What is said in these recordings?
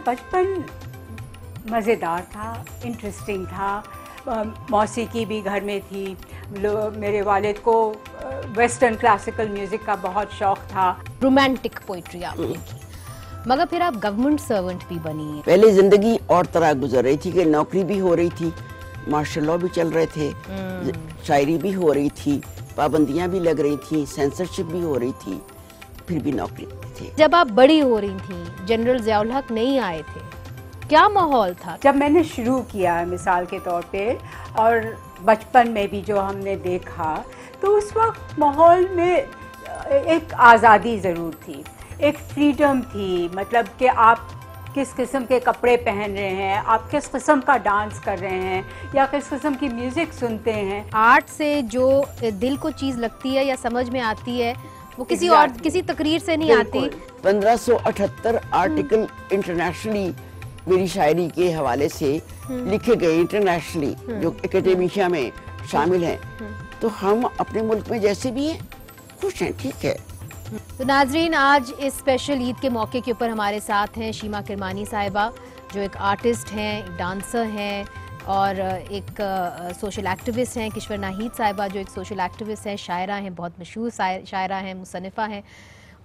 बचपन मज़ेदार था, इंटरेस्टिंग था। मौसीकी भी घर में थी। मेरे वालिद को वेस्टर्न क्लासिकल म्यूज़िक का बहुत शौक़ था। रोमांटिक पोइट्री आपने की, मगर फिर आप गवर्नमेंट सर्वेंट भी बनी हैं। पहले ज़िंदगी और तरह गुजर रही थी कि नौकरी भी हो रही थी, मार्शल लॉ भी चल रहे थे, शायरी भी हो रही थी, पाबंदियाँ भी लग रही थी, सेंसरशिप भी हो रही थी, फिर भी नौकरी थी। जब आप बड़ी हो रही थी, जनरल ज़ियाउल हक नहीं आए थे, क्या माहौल था? जब मैंने शुरू किया मिसाल के तौर पे, और बचपन में भी जो हमने देखा, तो उस वक्त माहौल में एक आज़ादी ज़रूर थी, एक फ्रीडम थी। मतलब कि आप किस किस्म के कपड़े पहन रहे हैं, आप किस किस्म का डांस कर रहे हैं, या किस किस्म की म्यूज़िक सुनते हैं। आर्ट से जो दिल को चीज़ लगती है या समझ में आती है, वो किसी और किसी तकरीर से नहीं आती। 1578 आर्टिकल इंटरनेशनली मेरी शायरी के हवाले से लिखे गए, इंटरनेशनली, जो एकेडमिया में शामिल हैं। तो हम अपने मुल्क में जैसे भी हैं खुश हैं, ठीक है। तो नाजरीन, आज इस स्पेशल ईद के मौके के ऊपर हमारे साथ हैं शीमा किरमानी साहिबा, जो एक आर्टिस्ट हैं, एक डांसर हैं और एक सोशल एक्टिविस्ट हैं। किश्वर नाहीद साहिबा, जो एक सोशल एक्टिविस्ट हैं, शायरा हैं, बहुत मशहूर शायरा हैं, मुसन्निफ़ा हैं।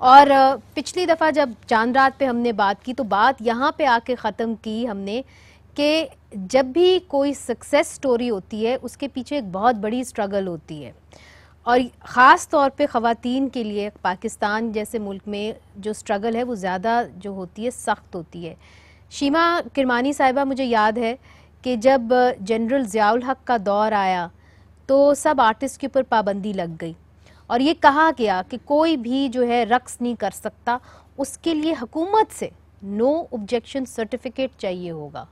और पिछली दफ़ा जब चांद रात पे हमने बात की, तो बात यहाँ पे आके ख़त्म की हमने कि जब भी कोई सक्सेस स्टोरी होती है, उसके पीछे एक बहुत बड़ी स्ट्रगल होती है, और ख़ास तौर पे ख़वातीन के लिए पाकिस्तान जैसे मुल्क में जो स्ट्रगल है वो ज़्यादा जो होती है सख्त होती है। शीमा किरमानी साहिबा, मुझे याद है कि जब जनरल ज़ियाउल हक का दौर आया तो सब आर्टिस्ट के ऊपर पाबंदी लग गई, और ये कहा गया कि कोई भी जो है रक्स नहीं कर सकता, उसके लिए हुकूमत से नो ऑब्जेक्शन सर्टिफिकेट चाहिए होगा।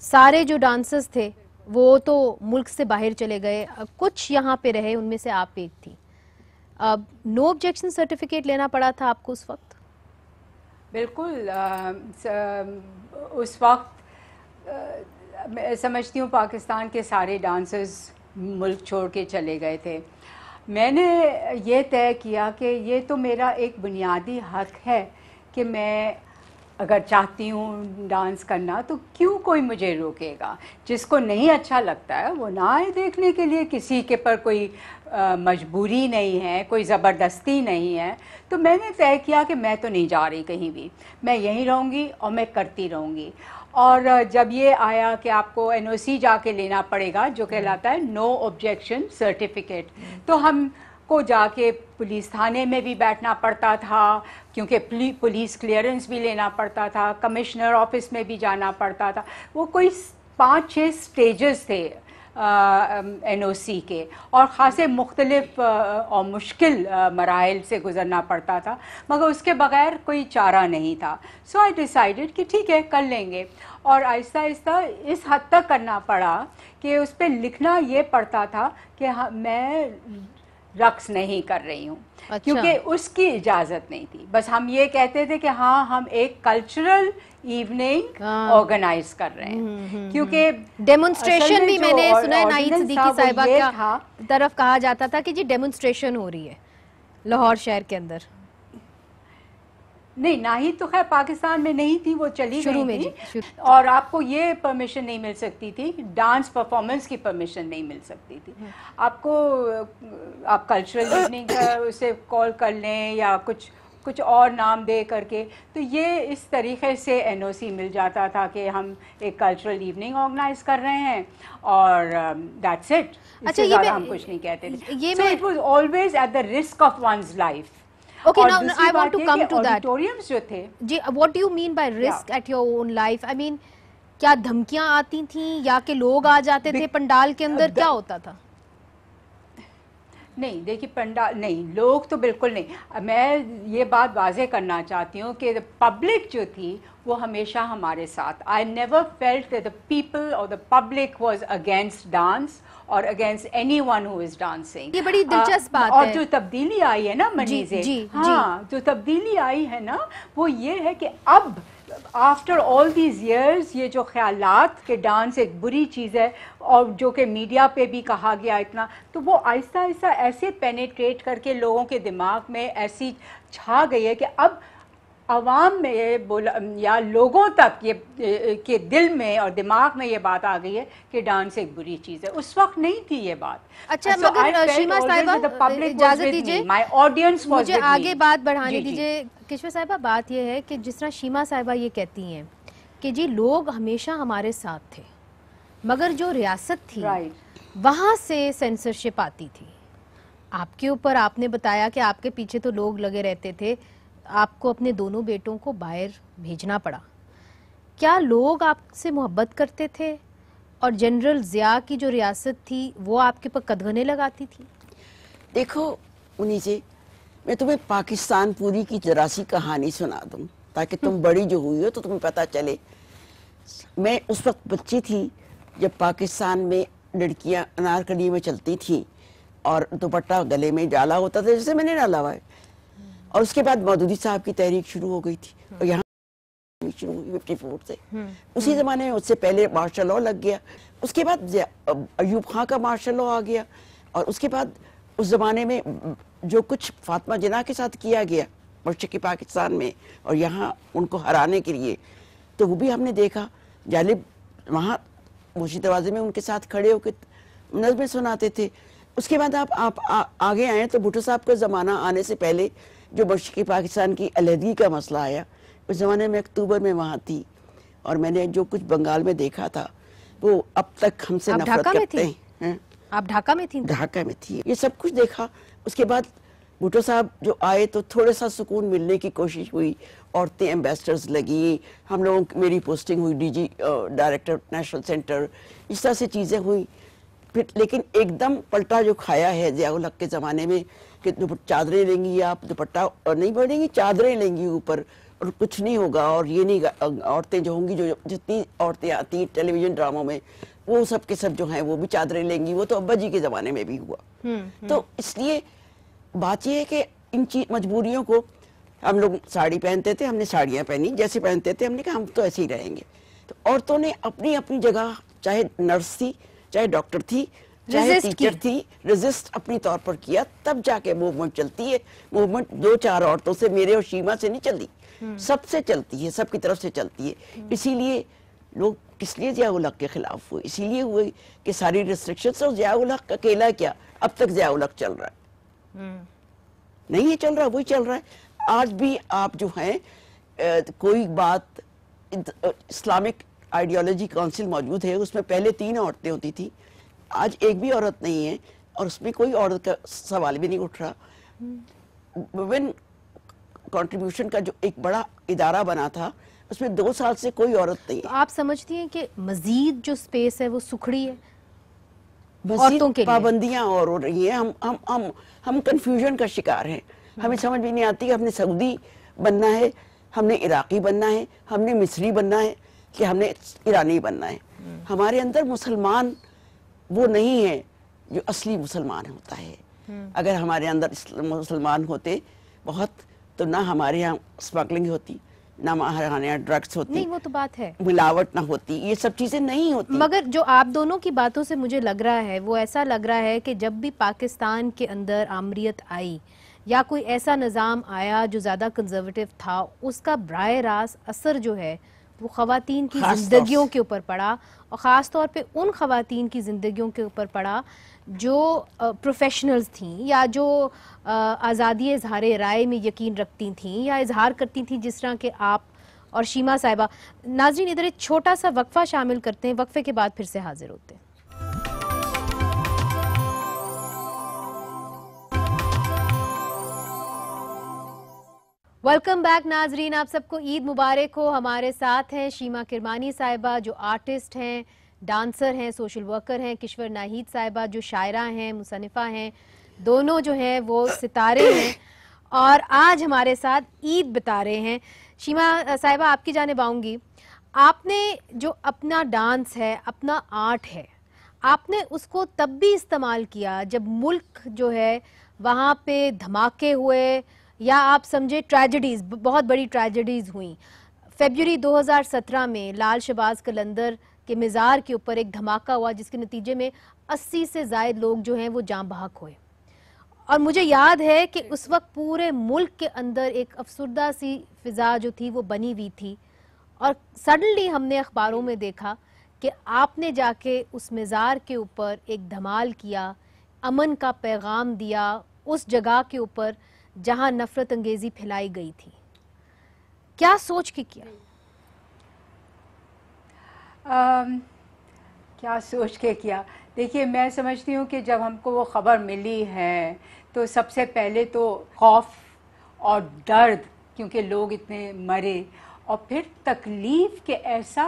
सारे जो डांसर्स थे वो तो मुल्क से बाहर चले गए, कुछ यहाँ पे रहे, उनमें से आप एक थी। अब नो ऑब्जेक्शन सर्टिफिकेट लेना पड़ा था आपको उस वक्त? बिल्कुल। उस वक्त मैं समझती हूँ पाकिस्तान के सारे डांसर्स मुल्क छोड़ के चले गए थे। मैंने ये तय किया कि ये तो मेरा एक बुनियादी हक है कि मैं अगर चाहती हूँ डांस करना, तो क्यों कोई मुझे रोकेगा। जिसको नहीं अच्छा लगता है वो ना आए देखने के लिए, किसी के पर कोई मजबूरी नहीं है, कोई ज़बरदस्ती नहीं है। तो मैंने तय किया कि मैं तो नहीं जा रही कहीं भी, मैं यहीं रहूँगी और मैं करती रहूँगी। और जब ये आया कि आपको NOC जाके लेना पड़ेगा, जो कहलाता है नो ऑब्जेक्शन सर्टिफिकेट, तो हम को जाके पुलिस थाने में भी बैठना पड़ता था, क्योंकि पुलिस क्लियरेंस भी लेना पड़ता था, कमिश्नर ऑफिस में भी जाना पड़ता था। वो कोई 5-6 स्टेजेस थे NOC के, और ख़ासे मुख्तलिफ और मुश्किल मराइल से गुज़रना पड़ता था, मगर उसके बग़ैर कोई चारा नहीं था। सो आई डिसाइडेड कि ठीक है, कर लेंगे। और आहिस्ता आहिस्ता इस हद तक करना पड़ा कि उस पर लिखना ये पड़ता था कि मैं रक्स नहीं कर रही हूँ। अच्छा। क्योंकि उसकी इजाज़त नहीं थी। बस हम ये कहते थे कि हाँ, हम एक कल्चरल इवनिंग ऑर्गेनाइज कर रहे हैं। क्योंकि डेमोन्स्ट्रेशन भी मैंने सुना है, नाहिद सिद्दीकी साहिबा की तरफ कहा जाता था कि जी डेमोन्स्ट्रेशन हो रही है लाहौर शहर के अंदर। नहीं, नाहिद तो खैर पाकिस्तान में नहीं थी, वो चली गई थी। और आपको ये परमिशन नहीं मिल सकती थी, डांस परफॉर्मेंस की परमिशन नहीं मिल सकती थी। आपको आप कल्चरल इवनिंग उसे कॉल कर लें या कुछ और नाम दे करके, तो ये इस तरीके से NOC मिल जाता था कि हम एक कल्चरल इवनिंग ऑर्गेनाइज कर रहे हैं, और दैट्स इट। इससे ज़्यादा हम कुछ नहीं कहते थे। So it was always at the risk of one's life. Okay, now I want to come to that. Auditoriums जो थे, जी, what do you mean by risk at your own life? I mean, क्या धमकियां आती थीं या कि लोग आ जाते थे पंडाल के अंदर, क्या होता था? नहीं, देखिए, पंडाल नहीं, लोग तो बिल्कुल नहीं। मैं ये बात वाज़ेह करना चाहती हूँ कि पब्लिक जो थी वो हमेशा हमारे साथ। I never felt that the people और the public was against dance और against anyone who is dancing. ये बड़ी दिलचस्प बात है। और जो तब्दीली आई है ना मनीज़े, हाँ, जो तब्दीली आई है ना, वो ये है कि अब आफ्टर ऑल दीज ईयर्स ये जो ख्यालात कि डांस एक बुरी चीज़ है, और जो कि मीडिया पे भी कहा गया इतना, तो वो आहिस्ता आहिस्ता ऐसे पेनिट्रेट करके लोगों के दिमाग में ऐसी छा गई है कि अब आवाम में ये बोला या लोगों तक ये के दिल में और दिमाग में ये बात आ गई है कि डांस एक बुरी चीज़ है। उस वक्त नहीं थी ये बात। अच्छा, मगर शीमा साहिबा इजाज़त दीजिए, माय ऑडियंस मुझे आगे बात बढ़ाने दीजिए। किश्वर साहिबा, बात ये है कि जिस तरह शीमा साहिबा ये कहती हैं कि जी लोग हमेशा हमारे साथ थे, मगर जो रियासत थी वहाँ से सेंसरशिप आती थी। आपके ऊपर आपने बताया कि आपके पीछे तो लोग लगे रहते थे, आपको अपने दोनों बेटों को बाहर भेजना पड़ा। क्या लोग आपसे मोहब्बत करते थे और जनरल ज़िया की जो रियासत थी वो आपके ऊपर कदगने लगाती थी? देखो उन्हीं से मैं तुम्हें पाकिस्तान पूरी की जरा सी कहानी सुना दूं ताकि तुम बड़ी जो हुई हो तो तुम्हें पता चले। मैं उस वक्त बच्ची थी जब पाकिस्तान में लड़कियां अनारकली में चलती थी और दुपट्टा गले में डाला होता था जैसे मैंने डाला हुआ है। और उसके बाद मौदूदी साहब की तहरीक शुरू हो गई थी और यहाँ शुरू हुई 54 से। उसी ज़माने में उससे पहले मार्शल लॉ लग गया, उसके बाद अयूब खां का मार्शल लॉ आ गया और उसके बाद उस ज़माने में जो कुछ फातिमा जिन्ना के साथ किया गया मशरक़ी पाकिस्तान में और यहाँ उनको हराने के लिए, तो वो भी हमने देखा। जालिब वहाँ मुर्शिद दरवाजे में उनके साथ खड़े होकर नज़्में सुनाते थे। उसके बाद आप आगे आए तो भुट्टो साहब का ज़माना आने से पहले जो मशरक़ी पाकिस्तान की अलहदगी का मसला आया, उस ज़माने में अक्टूबर में वहाँ थी और मैंने जो कुछ बंगाल में देखा था वो अब तक हमसे नफरत करते हैं। आप ढाका में थी? ढाका में थी, ये सब कुछ देखा। उसके बाद भुट्टो साहब जो आए तो थोड़ा सा सुकून मिलने की कोशिश हुई, औरतें एम्बेसडर्स लगी, हम लोगों की मेरी पोस्टिंग हुई डीजी डायरेक्टर नेशनल सेंटर, इस तरह से चीज़ें हुई। फिर लेकिन एकदम पलटा जो खाया है ज़िया-उल हक के ज़माने में कि चादरें लेंगी आप, दुपट्टा नहीं पहनेंगी, चादरें लेंगी ऊपर और कुछ नहीं होगा और ये नहीं, औरतें जो होंगी जो जितनी औरतें आती टेलीविज़न ड्रामों में वो सब के सब जो हैं वो भी चादरें लेंगी। वो तो अब्बा जी के ज़माने में भी हुआ। तो इसलिए बात ये है कि इन मजबूरियों को हम लोग साड़ी पहनते थे, हमने साड़ियाँ पहनी, जैसे पहनते थे हमने कहा हम तो ऐसे ही रहेंगे। तो औरतों ने अपनी अपनी जगह, चाहे नर्स थी, चाहे डॉक्टर थी, चाहे टीचर थी, रेजिस्ट अपनी तौर पर किया, तब जाके मूवमेंट चलती है। मूवमेंट दो चार औरतों से, मेरे और शीमा से नहीं चलती, सबसे चलती है, सबकी तरफ से चलती है। इसीलिए लोग किस लिए ज़िया-उल हक के खिलाफ हुए? इसीलिए हुए कि सारी रिस्ट्रिक्शंस और ज़िया-उल हक अकेला क्या, अब तक ज़िया-उल हक चल रहा है, नहीं ये चल रहा, वही चल रहा है। आज भी आप जो हैं कोई बात, इस्लामिक आइडियोलॉजी काउंसिल मौजूद है, उसमें पहले 3 औरतें होती थी, आज एक भी औरत नहीं है और उसमें कोई औरत का सवाल भी नहीं उठ रहा। वुमेन कंट्रीब्यूशन का जो एक बड़ा इदारा बना था उसमें 2 साल से कोई औरत नहीं है। तो आप समझती हैं कि मजीद जो स्पेस है वो सुखड़ी है औरतों के लिए? पाबंदियां और हो रही हैं, हम कंफ्यूजन का शिकार हैं। हमें समझ भी नहीं आती कि हमने सऊदी बनना है, हमने इराकी बनना है, हमने मिस्री बनना है कि हमने ईरानी बनना है। हमारे अंदर मुसलमान वो नहीं है जो असली मुसलमान होता है। अगर हमारे अंदर मुसलमान होते बहुत तो ना हमारे यहाँ स्मगलिंग होती, ना हमारे यहाँ ड्रग्स होती, नहीं वो तो बात है, मिलावट ना होती, ये सब चीजें नहीं होती। मगर जो आप दोनों की बातों से मुझे लग रहा है वो ऐसा लग रहा है कि जब भी पाकिस्तान के अंदर आमरीत आई या कोई ऐसा निज़ाम आया जो ज़्यादा कंजर्वेटिव था, उसका बराह रास्त असर जो है वो ख़वातीन की ज़िंदगियों के ऊपर पड़ा और ख़ास तौर पे उन ख़वातीन की ज़िंदगियों के ऊपर पड़ा जो प्रोफेशनल्स थीं या जो आज़ादी इजहार राय में यकीन रखती थीं या इजहार करती थीं, जिस तरह के आप और शीमा साहिबा। नाज़रीन इधर एक छोटा सा वक्फा शामिल करते हैं, वक्फे के बाद फिर से हाजिर होते हैं। वेलकम बैक नाजरीन, आप सबको ईद मुबारक हो। हमारे साथ हैं शीमा किरमानी साहिबा जो आर्टिस्ट हैं, डांसर हैं, सोशल वर्कर हैं, किश्वर नाहीद साहिबा जो शायरा हैं, मुसन्निफ़ा हैं, दोनों जो हैं वो सितारे हैं और आज हमारे साथ ईद बिता रहे हैं। शीमा साहिबा आपकी जानिब आऊँगी, आपने जो अपना डांस है, अपना आर्ट है, आपने उसको तब भी इस्तेमाल किया जब मुल्क जो है वहाँ पे धमाके हुए या आप समझे ट्रेजेडीज़, बहुत बड़ी ट्रेजेडीज़ हुई। फरवरी 2017 में लाल शहबाज कलंदर के मज़ार के ऊपर एक धमाका हुआ जिसके नतीजे में 80 से ज़ायद लोग जो हैं वो जान बहक हुए اور مجھے یاد ہے کہ اس وقت پورے ملک کے اندر ایک افسردہ سی فضا جو تھی وہ بنی ہوئی تھی، اور سڈنلی ہم نے اخباروں میں دیکھا کہ آپ نے جا کے اس مزار کے اوپر ایک دھمال کیا، امن کا پیغام دیا اس جگہ کے اوپر جہاں نفرت انگیزی پھیلائی گئی تھی. کیا سوچ کے کیا؟ کیا سوچ کے کیا؟ دیکھیے میں سمجھتی ہوں کہ جب ہم کو وہ خبر ملی ہے تو سب سے پہلے تو خوف اور درد، کیونکہ لوگ اتنے مرے، اور پھر تکلیف کہ ایسا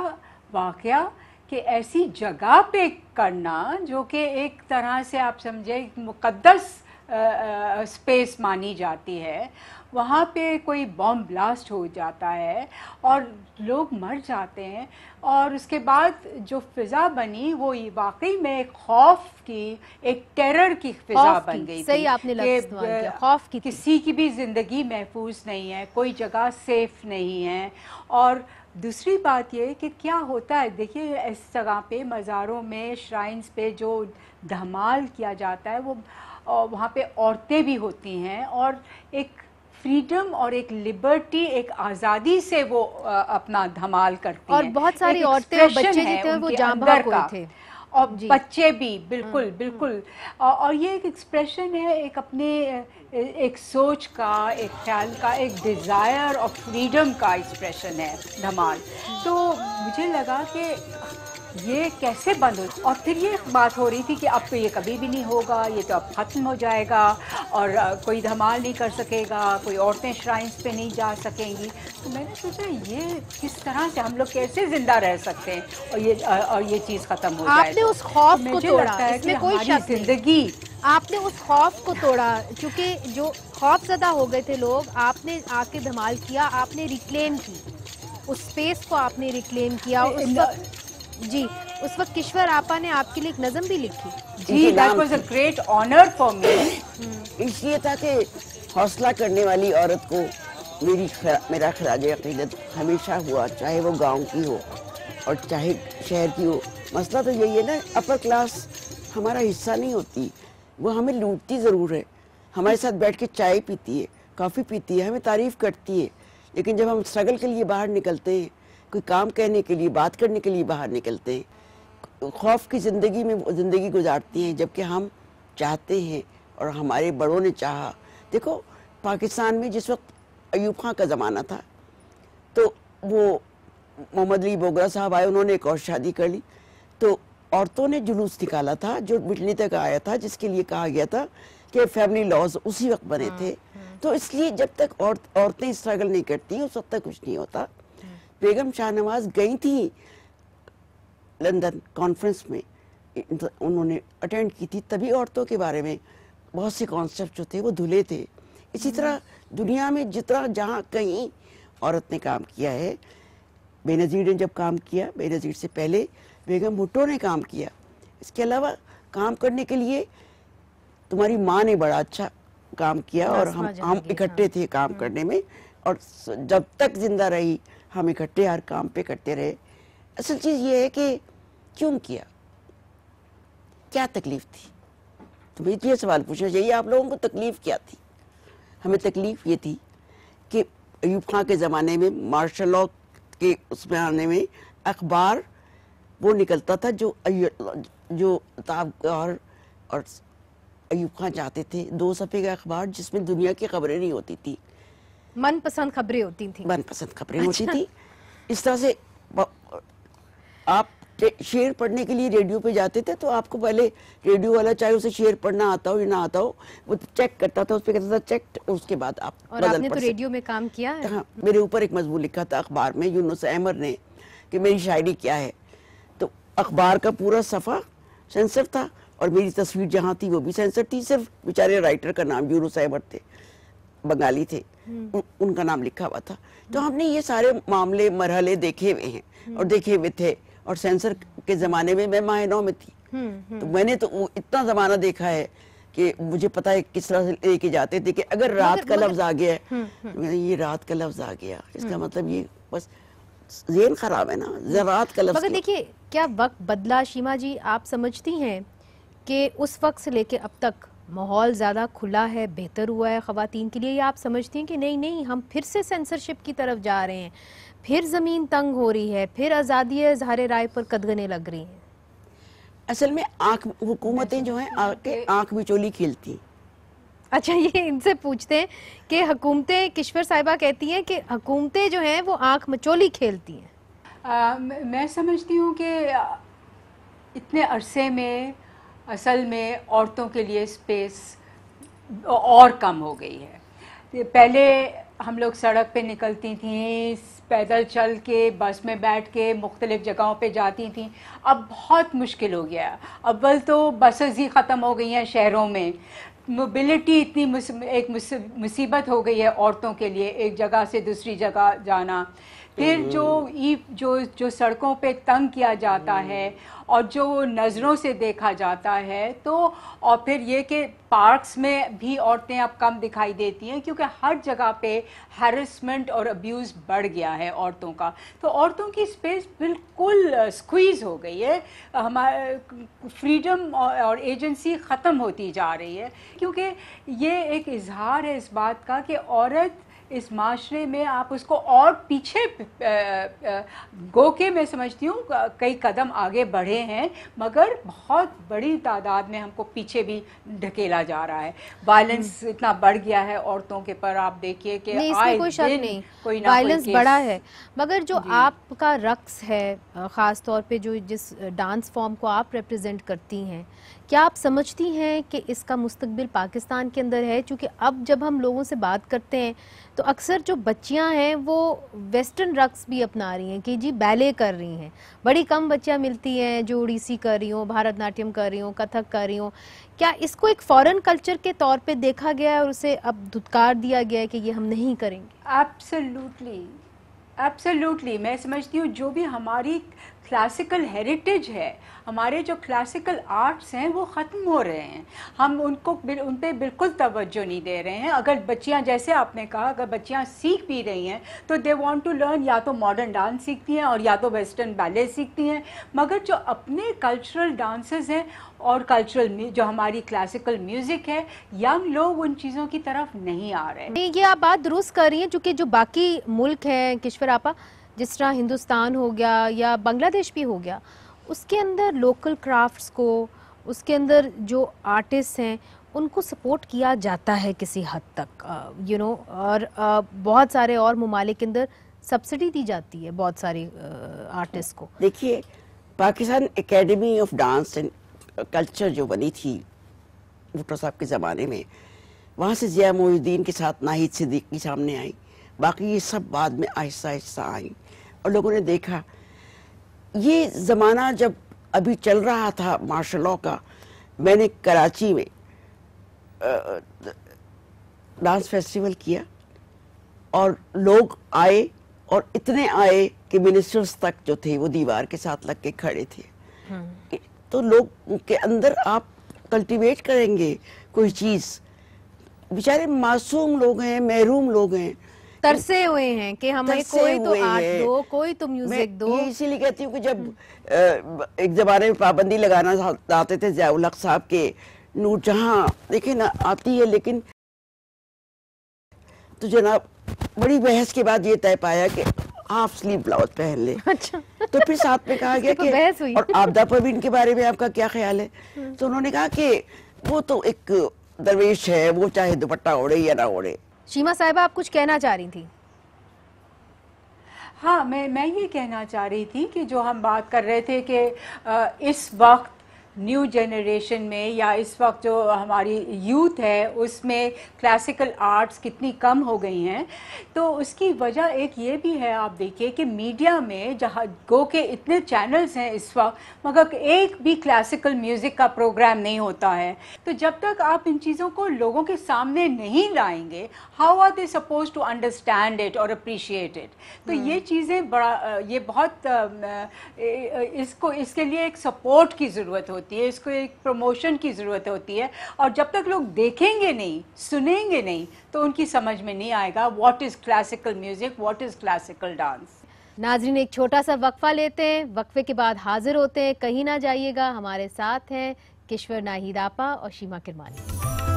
واقعہ کہ ایسی جگہ پہ کرنا جو کہ ایک طرح سے آپ سمجھے مقدس اسپیس مانی جاتی ہے، وہاں پہ کوئی بم بلاسٹ ہو جاتا ہے اور لوگ مر جاتے ہیں، اور اس کے بعد جو فضا بنی وہ واقعی میں ایک خوف کی، ایک ٹیرر کی فضا بن گئی تھی. صحیح آپ نے لفظ استعمال کیا، خوف کی. کسی کی بھی زندگی محفوظ نہیں ہے، کوئی جگہ سیف نہیں ہے. اور دوسری بات یہ کہ کیا ہوتا ہے، دیکھیے اس جگہ پہ مزاروں میں شرائنز پہ جو دھمال کیا جاتا ہے وہ وہاں پہ عورتیں بھی ہوتی ہیں، اور ایک فریڈم اور ایک لبرٹی، ایک آزادی سے وہ اپنا دھمال کرتی ہیں، اور بہت ساری عورتیں اور بچے جو تھے وہ جاں بحق ہوئے تھے، اور بچے بھی بالکل بالکل. اور یہ ایک ایکسپریشن ہے ایک اپنے ایک سوچ کا، ایک خیال کا، ایک ڈیزائر اور فریڈم کا ایکسپریشن ہے دھمال. تو مجھے لگا کہ یہ کیسے بند ہو، اور پھر یہ بات ہو رہی تھی کہ اب تو یہ کبھی بھی نہیں ہوگا، یہ تو اب ختم ہو جائے گا اور کوئی دھمال نہیں کر سکے گا، کوئی عورتیں شرائنز پہ نہیں جا سکیں گی. تو میں نے سوچا یہ کس طرح سے ہم لوگ کیسے زندہ رہ سکتے ہیں اور یہ چیز ختم ہو جائے. آپ نے اس خوف کو توڑا، اس میں کوئی شک زندگی آپ نے اس خوف کو توڑا، چونکہ جو خوف زدہ ہو گئے تھے لوگ، آپ نے آ کے دھمال کیا، آپ نے ریکلیم کی اس اسپیس کو، آپ نے ریکلیم کیا. اس وقت جی اس وقت کشور آپا نے آپ کے لیے ایک نظم بھی لکھی. جی that was a great honour for me. اس لیے تھا کہ حوصلہ کرنے والی عورت کو میرا خراج عقیدت ہمیشہ ہوا، چاہے وہ گاؤں کی ہو اور چاہے شہر کی ہو. مسئلہ تو یہی ہے نا، اپر کلاس ہمارا حصہ نہیں ہوتی، وہ ہمیں لوٹتی ضرور ہے، ہمارے ساتھ بیٹھ کے چائے پیتی ہے، کافی پیتی ہے، ہمیں تعریف کرتی ہے، لیکن جب ہم اسٹرگل کے لیے باہر نکلتے ہیں، کوئی کام کہنے کے لیے، بات کرنے کے لیے باہر نکلتے ہیں، خوف کی زندگی میں وہ زندگی گزارتی ہیں، جبکہ ہم چاہتے ہیں اور ہمارے بڑوں نے چاہا. دیکھو پاکستان میں جس وقت ایوب خان کا زمانہ تھا تو وہ محمد علی بوگرا صاحب آئے، انہوں نے ایک اور شادی کر لی، تو عورتوں نے جلوس نکالا تھا جو مٹنے تک آیا تھا، جس کے لیے کہا گیا تھا کہ فیملی لاز اسی وقت بنے تھے. تو اس لیے جب تک عورتیں اسٹرگل نہیں کرتی اس وقت تک کچھ نہیں ہوتا. بیگم شاہ نواز گئی تھی لندن کانفرنس میں، انہوں نے اٹینڈ کی تھی، تبھی عورتوں کے بارے میں بہت سے کانسیپٹ جو تھے وہ دھلے تھے. اسی طرح دنیا میں جتنا جہاں کہیں عورت نے کام کیا ہے، بے نظیر نے جب کام کیا، بے نظیر سے پہلے بیگم بھٹو نے کام کیا. اس کے علاوہ کام کرنے کے لیے تمہاری ماں نے بڑا اچھا کام کیا، اور ہم اکٹھے تھے کام کرنے میں، اور جب تک زندہ رہی ہم اکٹھے ہر کام پہ کرتے رہے. اصل چیز یہ ہے کہ کیوں کیا تکلیف تھی؟ تمہیں یہ سوال پوچھنا چاہیے آپ لوگوں کو، تکلیف کیا تھی؟ ہمیں تکلیف یہ تھی کہ ایوب خان کے زمانے میں مارشل لاء کے اس میں آنے میں اخبار وہ نکلتا تھا جو اور ایوب خان چاہتے تھے 2 صفحے کا اخبار جس میں دنیا کی خبریں نہیں ہوتی تھی، من پسند خبریں ہوتی تھیں. من پسند خبریں ہوتی تھی. اس طرح سے آپ شعر پڑھنے کے لیے ریڈیو پہ جاتے تھے تو آپ کو پہلے ریڈیو والا چاہے اسے شعر پڑھنا آتا ہو یا نہ آتا ہو وہ چیک کرتا تھا، اس پہ کہتا تھا چیک، اس کے بعد آپ اور آپ نے تو ریڈیو میں کام کیا ہے. ہاں، میرے اوپر ایک مضمون لکھا تھا اخبار میں یونس احمد نے کہ میری شاعری کیا ہے، تو اخبار کا پورا صفحہ سینسر تھا اور میری تصویر جہاں تھی وہ بھی سینسر تھی، صرف بیچارے رائٹر کا نام یونس احمد تھے، بنگالی تھے، ان کا نام لکھا ہوا تھا. تو ہم نے یہ سارے معاملے مرحلے دیکھے ہوئے ہیں اور دیکھے ہوئے تھے، اور سینسر کے زمانے میں میں ماہ 9 میں تھی، تو میں نے تو اتنا زمانہ دیکھا ہے کہ مجھے پتا ہے کس طرح سے لے کے جاتے تھے کہ اگر رات کا لفظ آ گیا ہے، یہ رات کا لفظ آ گیا، اس کا مطلب یہ بس ذہن خراب ہے نا، رات کا لفظ. مگر دیکھیے کیا وقت بدلا شیما جی، آپ سمجھتی ہیں کہ اس وقت سے لے کے اب تک माहौल ज़्यादा खुला है, बेहतर हुआ है ख़वातीन के लिए, या आप समझती हैं कि नहीं नहीं हम फिर से सेंसरशिप की तरफ जा रहे हैं, फिर ज़मीन तंग हो रही है, फिर आज़ादी इज़हार राय पर कदगने लग रही हैं? असल में हुकूमतें जो हैं आंख बिचौली खेलती हैं। अच्छा, ये इनसे पूछते हैं कि हुकूमतें, किश्वर साहिबा कहती हैं कि हुकूमतें जो हैं वो आंख मचोली खेलती हैं। मैं समझती हूँ कि इतने अरसे में असल में औरतों के लिए स्पेस और कम हो गई है। पहले हम लोग सड़क पे निकलती थीं, पैदल चल के, बस में बैठ के मुख्तलिफ़ जगहों पे जाती थीं। अब बहुत मुश्किल हो गया। अव्वल तो बसेस ही ख़त्म हो गई हैं शहरों में। मोबिलिटी इतनी एक मुसीबत हो गई है औरतों के लिए, एक जगह से दूसरी जगह जाना। फिर जो सड़कों पे तंग किया जाता है और जो नज़रों से देखा जाता है, तो और फिर ये कि पार्क्स में भी औरतें अब कम दिखाई देती हैं क्योंकि हर जगह पे हैरेसमेंट और अब्यूज़ बढ़ गया है औरतों का। तो औरतों की स्पेस बिल्कुल स्क्वीज़ हो गई है। हमारे फ्रीडम और एजेंसी ख़त्म होती जा रही है क्योंकि ये एक इजहार है इस बात का कि औरत इस माशरे में आप उसको और पीछे गो के, मैं समझती हूँ कई कदम आगे बढ़े हैं, मगर बहुत बड़ी तादाद में हमको पीछे भी ढकेला जा रहा है। वायलेंस इतना बढ़ गया है औरतों के पर, आप देखिए कि इसमें कोई शक नहीं, वायलेंस बढ़ा है, मगर जो आपका रक्स है, ख़ास तौर पे जो जिस डांस फॉर्म को आप रिप्रेजेंट करती हैं, क्या आप समझती हैं कि इसका मुस्तकबिल पाकिस्तान के अंदर है? क्योंकि अब जब हम लोगों से बात करते हैं तो अक्सर जो बच्चियां हैं वो वेस्टर्न रक्स भी अपना रही हैं कि जी बैले कर रही हैं। बड़ी कम बच्चियां मिलती हैं जो ओडिसी कर रही हों, भारतनाट्यम कर रही हों, कथक कर रही हों। क्या इसको एक फॉरेन कल्चर के तौर पे देखा गया है और उसे अब धुतकार दिया गया है कि ये हम नहीं करेंगे? एब्सोल्युटली मैं समझती हूँ जो भी हमारी क्लासिकल हेरिटेज है, हमारे जो क्लासिकल आर्ट्स हैं वो ख़त्म हो रहे हैं। हम उन पे बिल्कुल तवज्जो नहीं दे रहे हैं। अगर बच्चियां, जैसे आपने कहा, अगर बच्चियां सीख भी रही हैं तो दे वांट टू लर्न, या तो मॉडर्न डांस सीखती हैं और या तो वेस्टर्न बैले सीखती हैं, मगर जो अपने कल्चरल डांसेस हैं और कल्चरल जो हमारी क्लासिकल म्यूज़िक है, यंग लोग उन चीज़ों की तरफ नहीं आ रहे हैं। ये आप बात दुरुस्त कर रही हैं, चूँकि जो बाकी मुल्क हैं किश्वर आपा, जिस तरह हिंदुस्तान हो गया या बांग्लादेश भी हो गया, उसके अंदर लोकल क्राफ्ट्स को, उसके अंदर जो आर्टिस्ट हैं उनको सपोर्ट किया जाता है किसी हद तक, और बहुत सारे और ममालिक के अंदर सब्सिडी दी जाती है बहुत सारे आर्टिस्ट को। देखिए, Pakistan academy of dance and culture जो बनी थी भुट्टो साहब के ज़माने में, वहाँ से ज़िया मोइनुद्दीन के साथ नाहिद सिद्दीकी सामने आई, बाकी ये सब बाद में आहिस्ता आहिस्ता आई और लोगों ने देखा। ये ज़माना जब अभी चल रहा था मार्शल लॉ का, मैंने कराची में डांस फेस्टिवल किया और लोग आए और इतने आए कि मिनिस्टर्स तक जो थे वो दीवार के साथ लग के खड़े थे। तो लोग के अंदर आप कल्टीवेट करेंगे कोई चीज़, बेचारे मासूम लोग हैं, महरूम लोग हैं, तरसे हुए हैं कि हमें कोई तो आर्ट दो, कोई तो म्यूजिक दो। इसीलिए कहती हूँ कि जब एक ज़माने में पाबंदी लगाना चाहते थे ज़िया-उल हक साहब के, नूरजहां देखिए ना आती है, लेकिन तो जनाब बड़ी बहस के बाद ये तय पाया कि हाफ स्लीव ब्लाउज पहन ले। अच्छा। तो फिर साथ में कहा गया कि और आपदा परवीन के बारे में आपका क्या ख्याल है? तो उन्होंने कहा कि वो तो एक दरवेश है, वो चाहे दुपट्टा ओढ़े या ना ओढ़े। शीमा साहिबा, आप कुछ कहना चाह रही थी? हाँ, मैं ये कहना चाह रही थी कि जो हम बात कर रहे थे कि इस वक्त न्यू जनरेशन में या इस वक्त जो हमारी यूथ है उसमें क्लासिकल आर्ट्स कितनी कम हो गई हैं, तो उसकी वजह एक ये भी है। आप देखिए कि मीडिया में जहाँ गो के इतने चैनल्स हैं इस वक्त, मगर एक भी क्लासिकल म्यूज़िक का प्रोग्राम नहीं होता है। तो जब तक आप इन चीज़ों को लोगों के सामने नहीं लाएंगे, how are they suppose to understand it और अप्रिशिएट इट? तो ये चीज़ें ये बहुत इसके लिए एक सपोर्ट की ज़रूरत होती है, इसको एक प्रमोशन की ज़रूरत होती है। और जब तक लोग देखेंगे नहीं, सुनेंगे नहीं, तो उनकी समझ में नहीं आएगा what is classical music, what is classical dance. नाज़रीन, एक छोटा सा वक्फा लेते हैं, वक्फे के बाद हाजिर होते हैं। कहीं ना जाइएगा, हमारे साथ हैं किश्वर नाहिद आपा और शीमा किरमानी।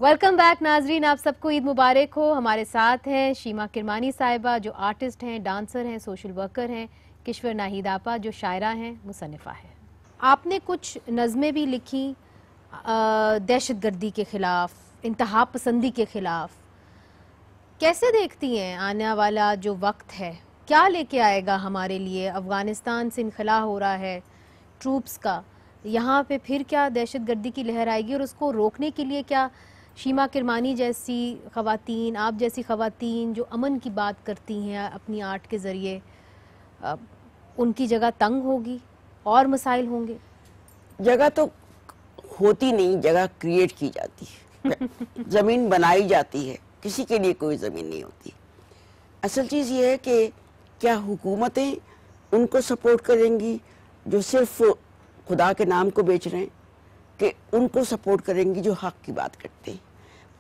वेलकम बैक नाजरीन, आप सबको ईद मुबारक हो। हमारे साथ हैं शीमा किरमानी साहिबा जो आर्टिस्ट हैं, डांसर हैं, सोशल वर्कर हैं, किश्वर नाहिद आपा जो शायरा हैं, मुसन्निफ़ा हैं। आपने कुछ नज़में भी लिखी दहशतगर्दी के ख़िलाफ़, इंतहा पसंदी के ख़िलाफ़। कैसे देखती हैं आने वाला जो वक्त है, क्या लेके आएगा हमारे लिए? अफ़गानिस्तान से इनखला हो रहा है ट्रूप्स का, यहाँ पे फिर क्या दहशतगर्दी की लहर आएगी और उसको रोकने के लिए क्या शीमा किरमानी जैसी ख़वातीन, आप जैसी ख़वातीन जो अमन की बात करती हैं अपनी आर्ट के ज़रिए, उनकी जगह तंग होगी और मसाइल होंगे? जगह तो होती नहीं, जगह क्रिएट की जाती है। ज़मीन बनाई जाती है, किसी के लिए कोई ज़मीन नहीं होती। असल चीज़ ये है कि क्या हुकूमतें उनको सपोर्ट करेंगी जो सिर्फ खुदा के नाम को बेच रहे हैं, कि उनको सपोर्ट करेंगी जो हक की बात करते हैं?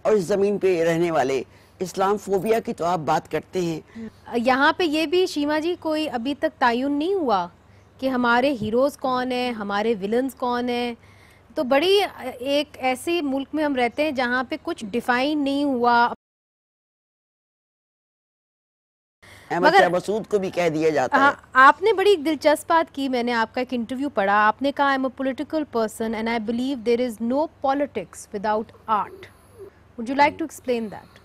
और इस ज़मीन पे रहने वाले इस्लाम फोबिया की तो आप बात करते हैं। यहाँ पे ये भी शीमा जी कोई अभी तक तायुन नहीं हुआ कि हमारे हीरोज़ कौन हैं, हमारे विलन्स कौन हैं। तो बड़ी एक ऐसे मुल्क में हम रहते हैं जहाँ पे कुछ डिफाइन नहीं हुआ। अहमद शाह मसूद को भी कह दिया जाता है। आपने बड़ी दिलचस्प बात की, मैंने आपका एक इंटरव्यू पढ़ा, आपने कहा I am a political person and I believe there is no politics without art. Would you like to explain that?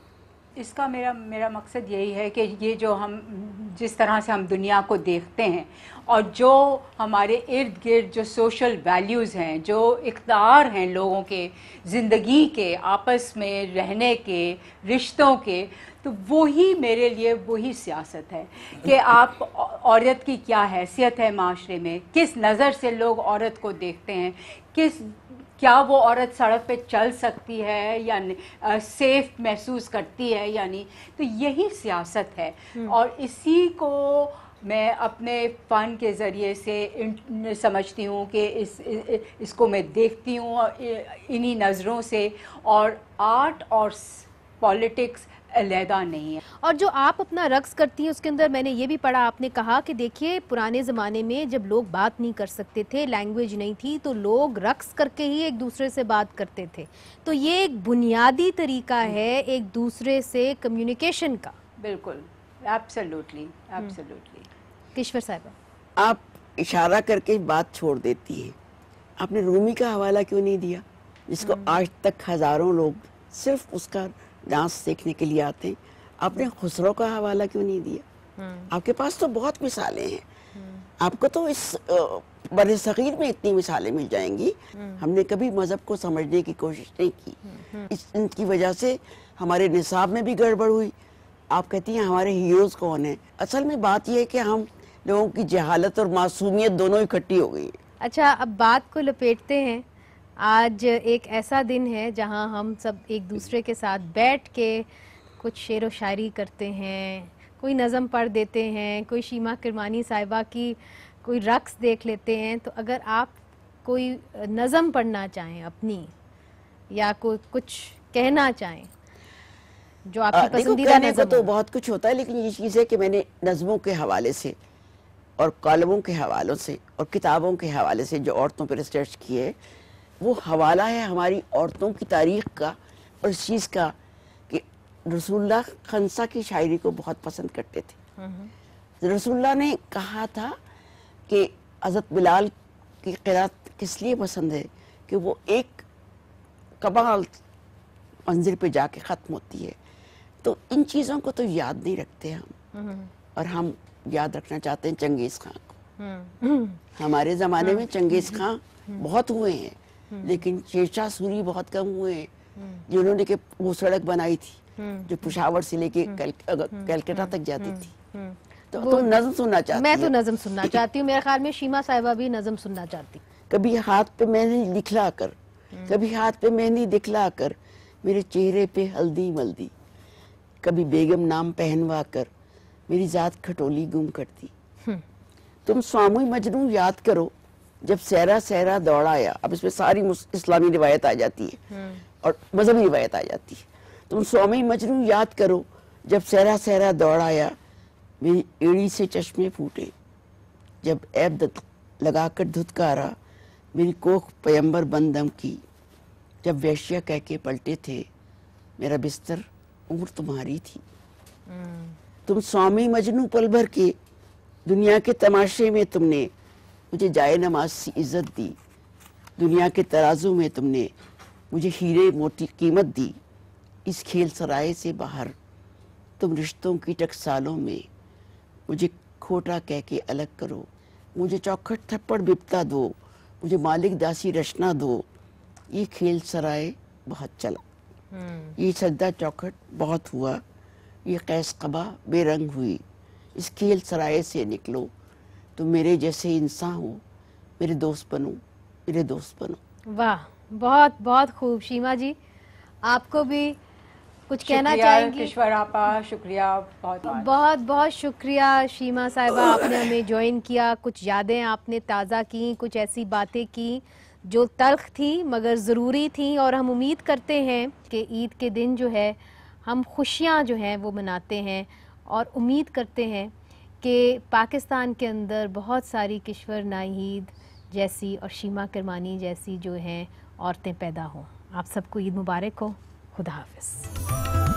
इसका मेरा मकसद यही है कि ये जो हम जिस तरह से हम दुनिया को देखते हैं और जो हमारे इर्द गिर्द जो सोशल वैल्यूज़ हैं, जो इक़्तिदार हैं लोगों के ज़िंदगी के, आपस में रहने के, रिश्तों के, तो वही मेरे लिए वही सियासत है कि आप औरत की क्या हैसियत है माशरे में, किस नज़र से लोग औरत को देखते हैं, क्या वो औरत सड़क पे चल सकती है या सेफ महसूस करती है या नहीं। तो यही सियासत है और इसी को मैं अपने फ़न के ज़रिए से समझती हूँ कि इसको मैं देखती हूँ इन्हीं नज़रों से। और आर्ट और पॉलिटिक्स अलहदा नहीं है। और जो आप अपना रक्स करती हैं उसके अंदर मैंने ये भी पढ़ा, आपने कहा कि देखिए पुराने ज़माने में जब लोग बात नहीं कर सकते थे, लैंग्वेज नहीं थी, तो लोग रक्स करके ही एक दूसरे से बात करते थे। तो ये एक बुनियादी तरीका है एक दूसरे से कम्युनिकेशन का। बिल्कुल, एब्सोल्युटली एब्सोल्युटली। किश्वर साहिबा, आप इशारा करके बात छोड़ देती हैं। आपने रूमी का हवाला क्यों नहीं दिया, जिसको आज तक हज़ारों लोग सिर्फ उसका डांस देखने के लिए आते हैं? आपने खुसरो का हवाला क्यों नहीं दिया? आपके पास तो बहुत मिसालें हैं। आपको तो इस बड़े सगीर में इतनी मिसालें मिल जाएंगी। हमने कभी मजहब को समझने की कोशिश नहीं की। इनकी वजह से हमारे निसाब में भी गड़बड़ हुई। आप कहती हैं हमारे हीरोज कौन हैं? असल में बात यह है कि हम लोगों की जहालत और मासूमियत दोनों इकट्ठी हो गई। अच्छा, अब बात को लपेटते हैं। आज एक ऐसा दिन है जहां हम सब एक दूसरे के साथ बैठ के कुछ शेर व शायरी करते हैं, कोई नज़म पढ़ देते हैं, कोई शीमा किरमानी साहिबा की कोई रक्स देख लेते हैं। तो अगर आप कोई नज़म पढ़ना चाहें अपनी, या कोई कुछ कहना चाहें जो आपकी पसंदीदा नज़म तो बहुत कुछ होता है, लेकिन ये चीज़ है कि मैंने नज़मों के हवाले से और कॉलमों के हवालों से और किताबों के हवाले से जो औरतों पर रिसर्च की है, वो हवाला है हमारी औरतों की तारीख़ का और इस चीज़ का कि रसूलुल्लाह खंसा की शायरी को बहुत पसंद करते थे। रसूलुल्लाह ने कहा था कि हज़रत बिलाल की क़िरात किस लिए पसंद है कि वो एक कमाल मंजिल पे जाके ख़त्म होती है। तो इन चीज़ों को तो याद नहीं रखते हम, और हम याद रखना चाहते हैं चंगेज़ खां को। हमारे ज़माने में चंगेज़ खां बहुत हुए हैं, लेकिन शेरशाह सूरी बहुत कम हुए हैं, जिन्होंने के वो सड़क बनाई थी जो पेशावर से लेके कलकत्ता तक जाती थी। तो नज़म सुनना चाहती मैं तो नज़म सुनना चाहती हूँ। मेरे ख्याल में शीमा साहिबा भी नज़म सुनना चाहती। कभी हाथ पे मेहंदी दिखला कर, कभी हाथ पे मेहंदी दिखला कर, मेरे चेहरे पे हल्दी मल्दी, कभी बेगम नाम पहनवा कर, मेरी जात खटोली गुम करती। तुम स्वामी मजनू याद करो, जब सहरा सहरा दौड़ाया। अब इसमें सारी इस्लामी रिवायत आ जाती है और मजहबी रिवायत आ जाती है। तुम स्वामी मजनू याद करो, जब सहरा सहरा दौड़ाया, मेरी एड़ी से चश्मे फूटे, जब ऐब लगाकर धुतकारा, मेरी कोख पैगंबर बंदम की, जब वैश्या कह के पलटे थे मेरा बिस्तर उम्र तुम्हारी थी। तुम स्वामी मजनू पल भर के दुनिया के तमाशे में तुमने मुझे जाए नमाज सी इज्जत दी। दुनिया के तराजू में तुमने मुझे हीरे मोती कीमत दी। इस खेल सराय से बाहर तुम रिश्तों की टकसालों में मुझे खोटा कह के अलग करो। मुझे चौखट थप्पड़ बिपता दो, मुझे मालिक दासी रचना दो। ये खेल सराय बहुत चला, ये सजदा चौखट बहुत हुआ, ये कैस कबा बेरंग हुई। इस खेल सराय से निकलो, तुम मेरे जैसे इंसान हो, मेरे दोस्त बनो, मेरे दोस्त बनो। वाह, बहुत बहुत खूब। शीमा जी, आपको भी कुछ कहना चाहेंगी? किश्वर आपा, शुक्रिया, बहुत बहुत बहुत शुक्रिया शीमा साहिबा, आपने हमें ज्वाइन किया, कुछ यादें आपने ताज़ा की, कुछ ऐसी बातें की जो तल्ख थी मगर ज़रूरी थी। और हम उम्मीद करते हैं कि ईद के दिन जो है हम खुशियाँ जो हैं वो मनाते हैं, और उम्मीद करते हैं कि पाकिस्तान के अंदर बहुत सारी किश्वर नाहीद जैसी और शीमा किरमानी जैसी जो हैं औरतें पैदा हों। आप सबको ईद मुबारक हो। खुदा हाफिज़।